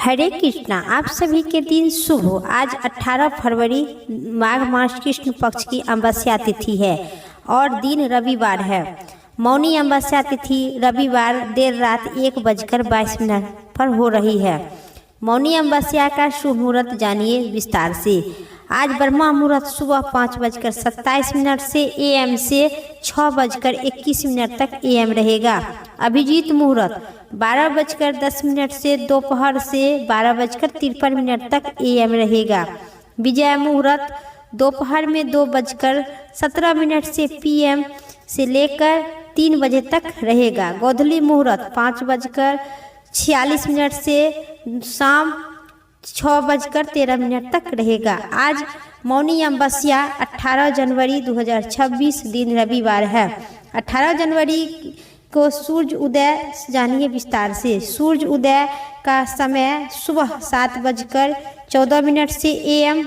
हरे कृष्णा। आप सभी के दिन शुभ हो। आज 18 फरवरी माघ मास कृष्ण पक्ष की अमावस्या तिथि है और दिन रविवार है। मौनी अमावस्या तिथि रविवार देर रात 1:22 पर हो रही है। मौनी अमावस्या का शुभ मुहूर्त जानिए विस्तार से। आज ब्रह्मा मुहूर्त सुबह 5:27 से एएम से 6:21 तक एएम रहेगा। अभिजीत मुहूर्त 12:10 से दोपहर से 12:53 तक एएम रहेगा। विजय मुहूर्त दोपहर में 2:17 से पीएम से लेकर 3 बजे तक रहेगा। गोधूली मुहूर्त 5:46 से शाम 6:13 तक रहेगा। आज मौनी अमावस्या 18 जनवरी 2026 दिन रविवार है। 18 जनवरी को सूर्य उदय जानिए विस्तार से। सूर्य उदय का समय सुबह 7:14 से एएम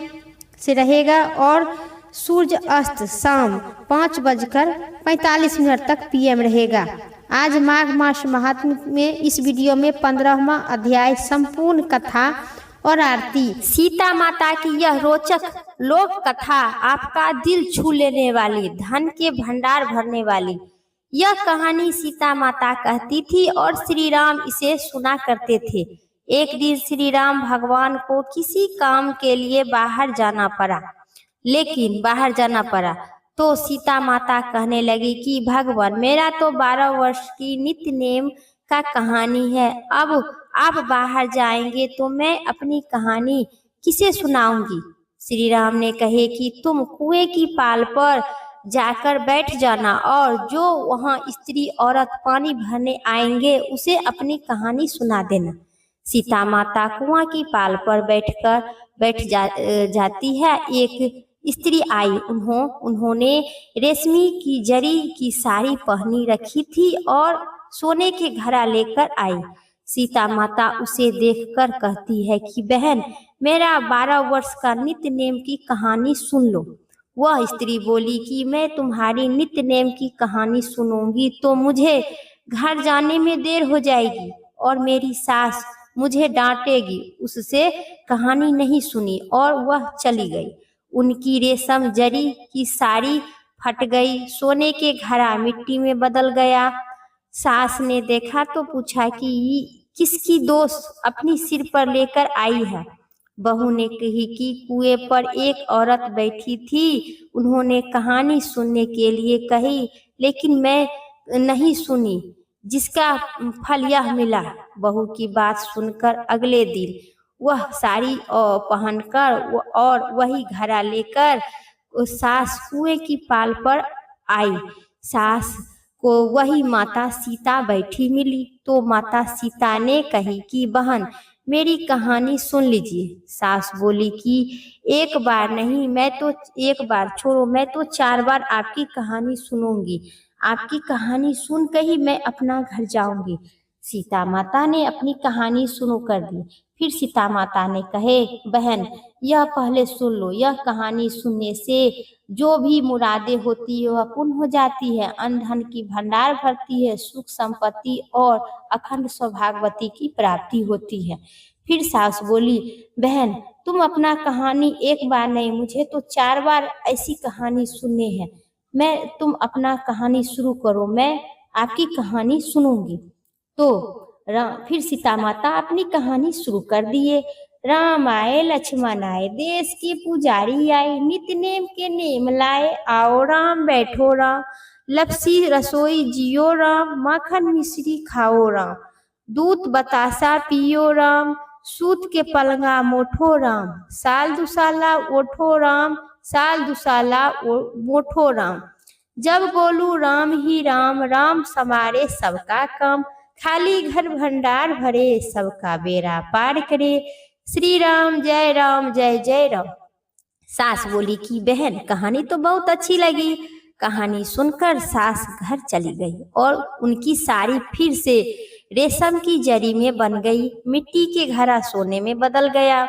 से रहेगा और सूर्य अस्त शाम 5:45 तक पीएम रहेगा। आज माघ मास महात्म्य में इस वीडियो में 15वां अध्याय संपूर्ण कथा और आरती। सीता माता की यह रोचक लोक कथा आपका दिल छू लेने वाली, धन के भंडार भरने वाली यह कहानी सीता माता कहती थी और श्री राम इसे सुना करते थे। एक दिन श्री राम भगवान को किसी काम के लिए बाहर जाना पड़ा तो सीता माता कहने लगी कि भगवान मेरा तो 12 वर्ष की नित्य नेम का कहानी है। अब आप बाहर जाएंगे तो मैं अपनी कहानी किसे सुनाऊंगी। श्री राम ने कहे कि तुम कुएं की पाल पर जाकर बैठ जाना और जो वहां स्त्री औरत पानी भरने आएंगे उसे अपनी कहानी सुना देना। सीता माता कुआं की पाल पर बैठ जाती है। एक स्त्री आई। उन्होंने रेशमी की जरी की साड़ी पहनी रखी थी और सोने के घड़ा लेकर आई। सीता माता उसे देखकर कहती है कि बहन मेरा 12 वर्ष का नित्य नेम की कहानी सुन लो। वह स्त्री बोली कि मैं तुम्हारी नित्य नेम की कहानी सुनूंगी तो मुझे घर जाने में देर हो जाएगी और मेरी सास मुझे डांटेगी। उससे कहानी नहीं सुनी और वह चली गई। उनकी रेशम जरी की साड़ी फट गई, सोने के घड़ा मिट्टी में बदल गया। सास ने देखा तो पूछा कि किसकी दोष अपनी सिर पर लेकर आई है। बहू ने कही कि कुएं पर एक औरत बैठी थी, उन्होंने कहानी सुनने के लिए कही लेकिन मैं नहीं सुनी, जिसका फल यह मिला। बहू की बात सुनकर अगले दिन वह साड़ी पहनकर और वही घड़ा लेकर सास कुएं की पाल पर आई। सास को वही माता सीता बैठी मिली तो माता सीता ने कही कि बहन मेरी कहानी सुन लीजिए। सास बोली कि एक बार नहीं, एक बार छोड़ो, मैं तो 4 बार आपकी कहानी सुनूंगी। आपकी कहानी सुन कर ही मैं अपना घर जाऊंगी। सीता माता ने अपनी कहानी शुरू कर दी। फिर सीता माता ने कहे बहन यह पहले सुन लो। यह कहानी सुनने से जो भी मुरादें होती है वह पूर्ण हो जाती है। अन्न धन की भंडार भरती है, सुख संपत्ति और अखंड सौभाग्यवती की प्राप्ति होती है। फिर सास बोली बहन तुम अपना कहानी एक बार नहीं, मुझे तो 4 बार ऐसी कहानी सुनने हैं। तुम अपना कहानी शुरू करो, मैं आपकी कहानी सुनूंगी। तो फिर सीता माता अपनी कहानी शुरू कर दिए। राम आए लक्ष्मण आए, देश के पुजारी आए, नित्य नेम के नेम लाए। आओ राम बैठो राम, लपसी रसोई जियो राम, माखन मिश्री खाओ राम, दूध बतासा पियो राम, सूत के पलंगा मोठो राम, साल दुसाला ओठो राम, साल दुसाला मोठो राम। जब बोलू राम ही राम, राम समारे सबका काम, खाली घर भंडार भरे, सबका बेड़ा पार करे। श्री राम जय जय राम। सास बोली कि बहन कहानी तो बहुत अच्छी लगी। कहानी सुनकर सास घर चली गई और उनकी साड़ी फिर से रेशम की जरी में बन गई, मिट्टी के घड़ा सोने में बदल गया।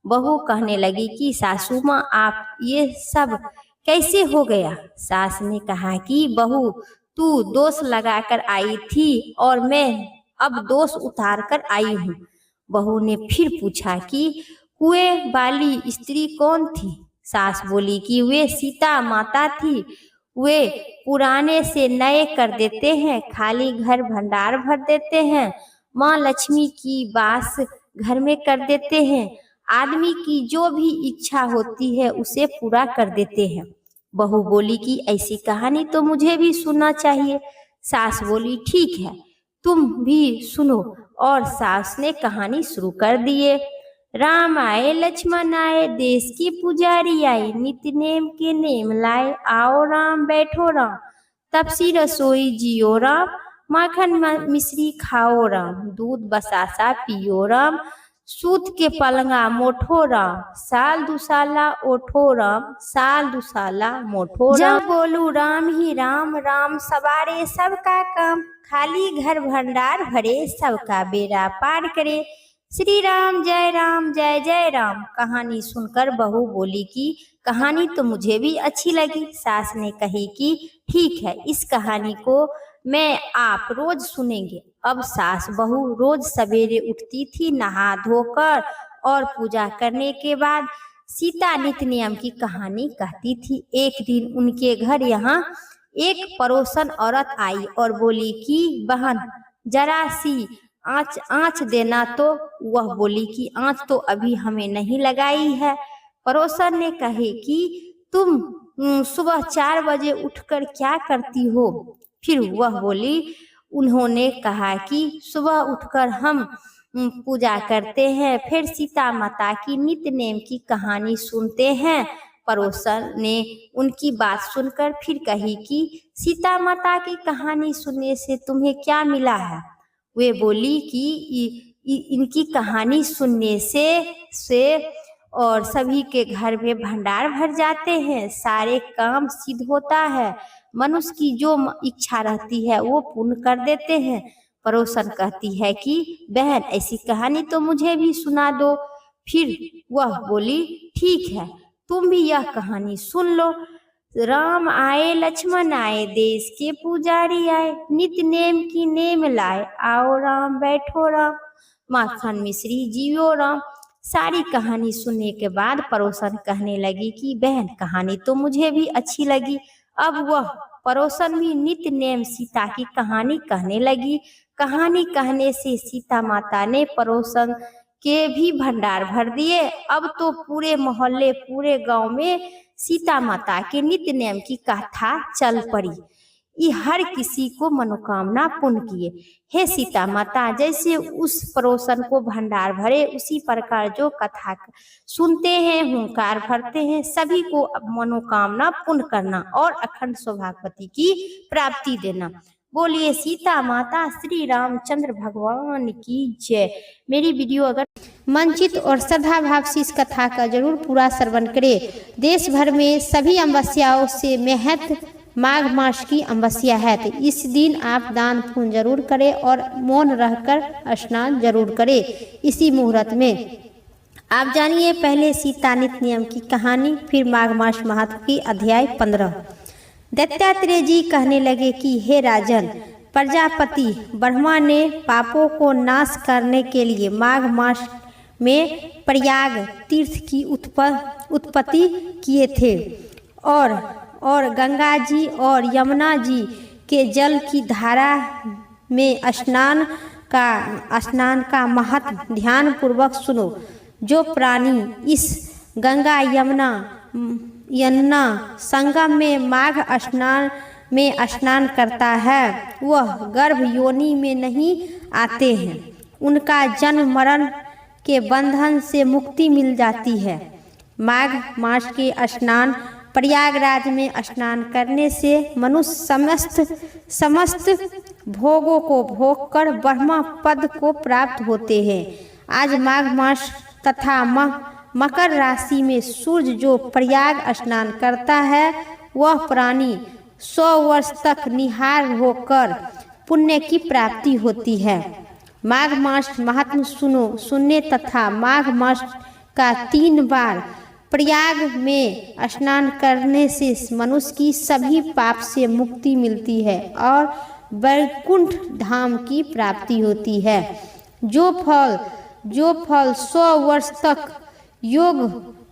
बहू कहने लगी कि सासू माँ आप ये सब कैसे हो गया। सास ने कहा कि बहू तू दोष लगाकर आई थी और मैं अब दोष उतार कर आई हूँ। बहू ने फिर पूछा कि कुएं वाली स्त्री कौन थी। सास बोली कि वे सीता माता थी। वे पुराने से नए कर देते हैं, खाली घर भंडार भर देते हैं, माँ लक्ष्मी की वास घर में कर देते हैं, आदमी की जो भी इच्छा होती है उसे पूरा कर देते हैं। बहू बोली कि ऐसी कहानी तो मुझे भी सुनना चाहिए। सास बोली ठीक है, तुम भी सुनो। और सास ने कहानी शुरू कर दिए। राम आए लक्ष्मण आए, देश की पुजारी आई, नित्य नेम के नेम लाए, आओ राम बैठो राम, तपसी रसोई जियो राम, माखन मिश्री खाओ राम, दूध बसासा पियो राम, सूत के पलंगा मोठो राम, साल दुसाला ओठो राम, साल दुसाला मोठो राम। जब बोलू राम ही राम, राम सवारे सबका काम, खाली घर भंडार भरे, सबका बेड़ा पार करे, श्री राम जय जय राम। कहानी सुनकर बहू बोली कि कहानी तो मुझे भी अच्छी लगी। सास ने कही कि ठीक है, इस कहानी को मैं आप रोज सुनेंगे। अब सास बहू रोज सवेरे उठती थी, नहा धोकर और पूजा करने के बाद सीता नित्य नियम की कहानी कहती थी। एक दिन उनके घर यहाँ एक पड़ोसन औरत आई और बोली कि बहन जरा सी आँच देना। तो वह बोली कि आँच तो अभी हमें नहीं लगाई है। पड़ोसन ने कहे कि तुम सुबह 4 बजे उठकर क्या करती हो। फिर वह बोली, उन्होंने कहा कि सुबह उठकर हम पूजा करते हैं, फिर सीता माता की नित्य नेम की कहानी सुनते हैं। पड़ोसन ने उनकी बात सुनकर फिर कही कि सीता माता की कहानी सुनने से तुम्हें क्या मिला है। वे बोली कि इनकी कहानी सुनने से और सभी के घर में भंडार भर जाते हैं, सारे काम सिद्ध होता है, मनुष्य की जो इच्छा रहती है वो पूर्ण कर देते हैं। पड़ोसन कहती है कि बहन ऐसी कहानी तो मुझे भी सुना दो। फिर वह बोली ठीक है, तुम भी यह कहानी सुन लो। राम आए लक्ष्मण आए, देश के पुजारी आए, नित्य नेम की नेम लाए, आओ राम बैठो राम, माखन मिश्री जियो राम। सारी कहानी सुनने के बाद पड़ोसन कहने लगी कि बहन कहानी तो मुझे भी अच्छी लगी। अब वह पड़ोसन भी नित्य नेम सीता की कहानी कहने लगी। कहानी कहने से सीता माता ने पड़ोसन के भी भंडार भर दिए। अब तो पूरे मोहल्ले पूरे गांव में सीता माता के नित्य नेम की कथा चल पड़ी। ये हर किसी को मनोकामना पूर्ण किए। हे सीता माता, जैसे उस पड़ोसन को भंडार भरे उसी प्रकार जो कथा सुनते हैं, हुंकार भरते हैं, सभी को मनोकामना पूर्ण करना और अखंड सौभाग्यवती की प्राप्ति देना। बोलिए सीता माता श्री रामचंद्र भगवान की जय। मेरी वीडियो अगर मंचित और श्रद्धा भाव से इस कथा का जरूर पूरा श्रवण करें। देश भर में सभी अमावस्याओं से महत्व माघ मास की अमावस्या है, तो इस दिन आप दान पुण्य जरूर करें और मौन रहकर स्नान जरूर करें इसी मुहूर्त में। आप जानिए पहले सीता नित्य नियम की कहानी, फिर माघ मास महत्व की अध्याय 15। दत्तात्रेय जी कहने लगे कि हे राजन, प्रजापति ब्रह्मा ने पापों को नाश करने के लिए माघ मास में प्रयाग तीर्थ की उत्पत्ति किए थे और गंगा जी और यमुना जी के जल की धारा में स्नान का महत्व ध्यान पूर्वक सुनो। जो प्राणी इस गंगा यमुना संगम में माघ स्नान में स्नान करता है वह गर्भ योनि में नहीं आते हैं। उनका जन्म मरण के बंधन से मुक्ति मिल जाती है। माघ मास के स्नान प्रयागराज में स्नान करने से मनुष्य समस्त भोगों को भोग कर ब्रह्मा पद को प्राप्त होते हैं। आज माघ मास तथा मकर राशि में सूर्य जो प्रयाग स्नान करता है वह प्राणी 100 वर्ष तक निहार होकर पुण्य की प्राप्ति होती है। माघ मास महात्म सुनने तथा माघ मास का 3 बार प्रयाग में स्नान करने से मनुष्य की सभी पाप से मुक्ति मिलती है और वैकुंठ धाम की प्राप्ति होती है। जो फल जो फल 100 वर्ष तक योग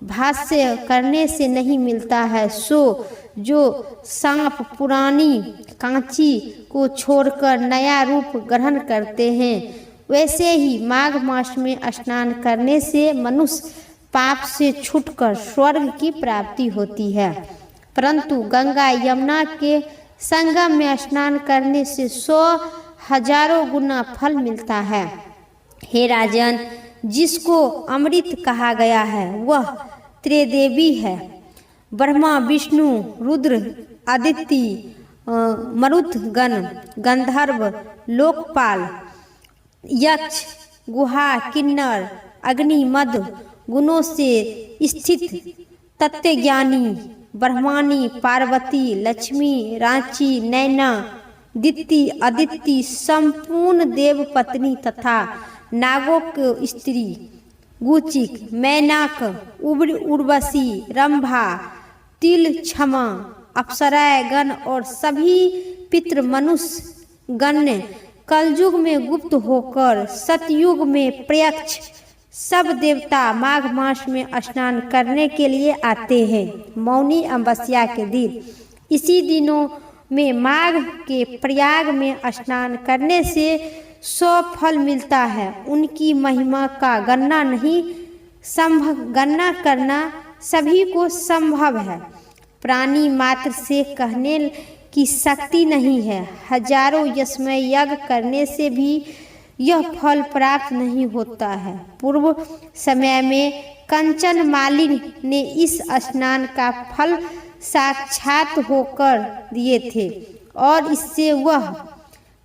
भाष्य करने से नहीं मिलता है, सो जो सांप पुरानी कांची को छोड़कर नया रूप ग्रहण करते हैं, वैसे ही माघ मास में स्नान करने से मनुष्य पाप से छूटकर स्वर्ग की प्राप्ति होती है। परंतु गंगा यमुना के संगम में स्नान करने से 100 हजारों गुना फल मिलता है। हे राजन, जिसको अमृत कहा गया है वह त्रिदेवी है। ब्रह्मा, विष्णु, रुद्र, आदित्य, मरुतगण, गंधर्व, लोकपाल, यक्ष, गुहा, किन्नर, अग्नि, मद गुणों से स्थित तत्वज्ञानी ब्रह्मानी, पार्वती, लक्ष्मी, रांची, नैना, दिति, अदिति, संपूर्ण देव पत्नी तथा नागों की स्त्री, गुचिक, मैनाक, उर्वशी, रंभा, तिल, क्षमा, अप्सराय गण और सभी पितृ मनुष्य गण कलयुग में गुप्त होकर सतयुग में प्रत्यक्ष सब देवता माघ मास में स्नान करने के लिए आते हैं। मौनी अमावस्या के दिन, इसी दिनों में माघ के प्रयाग में स्नान करने से 100 फल मिलता है। उनकी महिमा का गणना करना सभी को संभव है। प्राणी मात्र से कहने की शक्ति नहीं है। हजारों यज्ञ करने से भी यह फल प्राप्त नहीं होता है। पूर्व समय में कंचन मालिनी ने इस स्नान का फल साक्षात होकर दिए थे और इससे वह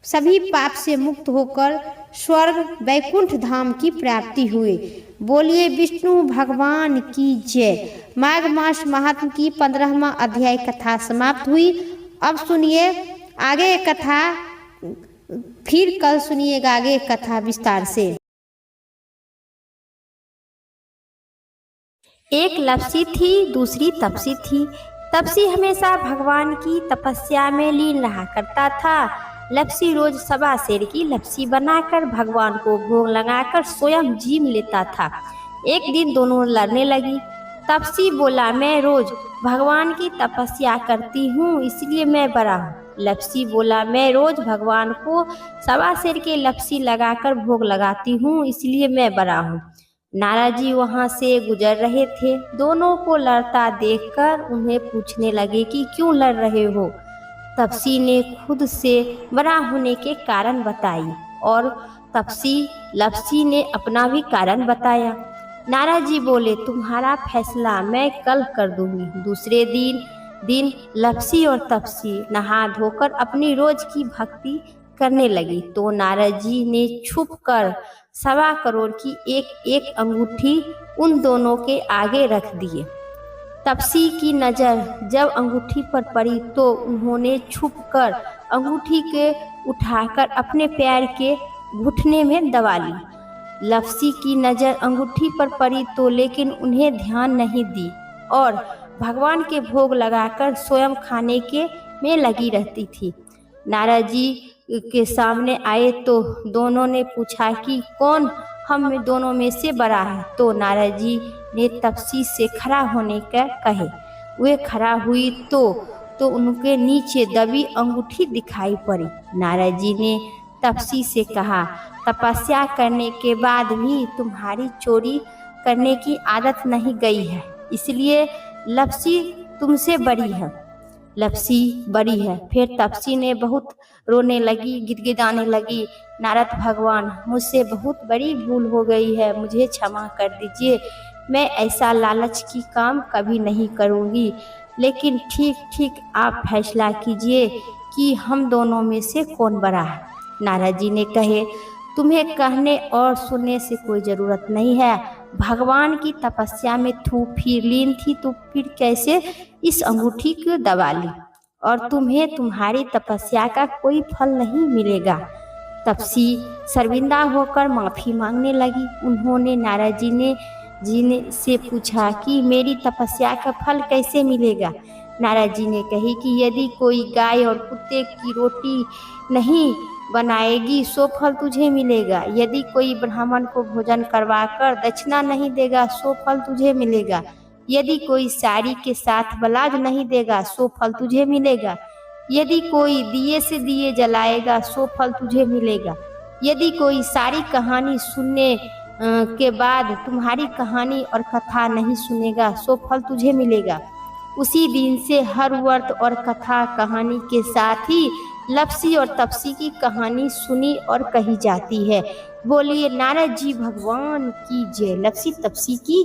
सभी पाप से मुक्त होकर स्वर्ग वैकुंठ धाम की प्राप्ति हुई। बोलिए विष्णु भगवान की जय। माघ मास महात्म की 15वां अध्याय कथा समाप्त हुई। अब सुनिए आगे कथा, फिर कल सुनिएगा आगे कथा विस्तार से। एक लप्सी थी, दूसरी तपसी थी। तपसी हमेशा भगवान की तपस्या में लीन रहा करता था। लप्सी रोज 1.25 सेर की लप्सी बनाकर भगवान को भोग लगाकर स्वयं जीम लेता था। एक दिन दोनों लड़ने लगी। तपसी बोला, मैं रोज भगवान की तपस्या करती हूँ इसलिए मैं बड़ा हूँ। लप्सी बोला, मैं रोज भगवान को 1.25 सेर के लप्सी लगाकर भोग लगाती हूँ इसलिए मैं बड़ा हूँ। नारद जी वहाँ से गुजर रहे थे। दोनों को लड़ता देखकर उन्हें पूछने लगे कि क्यों लड़ रहे हो। तपसी ने खुद से बड़ा होने के कारण बताई और लप्सी ने अपना भी कारण बताया। नारद जी बोले, तुम्हारा फैसला मैं कल कर दूंगी। दूसरे दिन लप्सी और तपसी नहा धोकर अपनी रोज की भक्ति करने लगी तो नारद जी ने छुपकर 1.25 करोड़ की एक अंगूठी उन दोनों के आगे रख दिए। तपसी की नज़र जब अंगूठी पर पड़ी तो उन्होंने छुपकर अंगूठी के उठाकर अपने पैर के घुटने में दबा ली। लप्सी की नज़र अंगूठी पर पड़ी तो लेकिन उन्हें ध्यान नहीं दी और भगवान के भोग लगाकर स्वयं खाने में लगी रहती थी। नारद जी के सामने आए तो दोनों ने पूछा कि कौन हम दोनों में से बड़ा है। तो नारद जी ने तपसी से खड़ा होने का कहे। वे खड़ा हुई तो उनके नीचे दबी अंगूठी दिखाई पड़ी। नारद जी ने तपसी से कहा, तपस्या करने के बाद भी तुम्हारी चोरी करने की आदत नहीं गई है, इसलिए लप्सी तुमसे बड़ी है। लप्सी बड़ी है। फिर तपसी ने बहुत रोने लगी, गिदगिदाने लगी। नारद भगवान, मुझसे बहुत बड़ी भूल हो गई है, मुझे क्षमा कर दीजिए। मैं ऐसा लालच की काम कभी नहीं करूँगी, लेकिन ठीक आप फैसला कीजिए कि हम दोनों में से कौन बड़ा है। नारद जी ने कहे, तुम्हें कहने और सुनने से कोई ज़रूरत नहीं है। भगवान की तपस्या में फिर लीन थी तो फिर कैसे इस अंगूठी को दबा ली और तुम्हें तुम्हारी तपस्या का कोई फल नहीं मिलेगा। तपसी शर्मिंदा होकर माफ़ी मांगने लगी। उन्होंने नारद जी ने से पूछा कि मेरी तपस्या का फल कैसे मिलेगा। नारद जी ने कही कि यदि कोई गाय और कुत्ते की रोटी नहीं बनाएगी सो फल तुझे मिलेगा। यदि कोई ब्राह्मण को भोजन करवाकर दक्षिणा नहीं देगा सो फल तुझे मिलेगा। यदि कोई साड़ी के साथ ब्लाउज नहीं देगा सो फल तुझे मिलेगा। यदि कोई दिए से दिए जलाएगा सो फल तुझे मिलेगा। यदि कोई सारी कहानी सुनने के बाद तुम्हारी कहानी और कथा नहीं सुनेगा सो फल तुझे मिलेगा। उसी दिन से हर व्रत और कथा कहानी के साथ ही लप्सी और तपसी की कहानी सुनी और कही जाती है। बोलिए नारद जी भगवान की जय। लप्सी तपसी की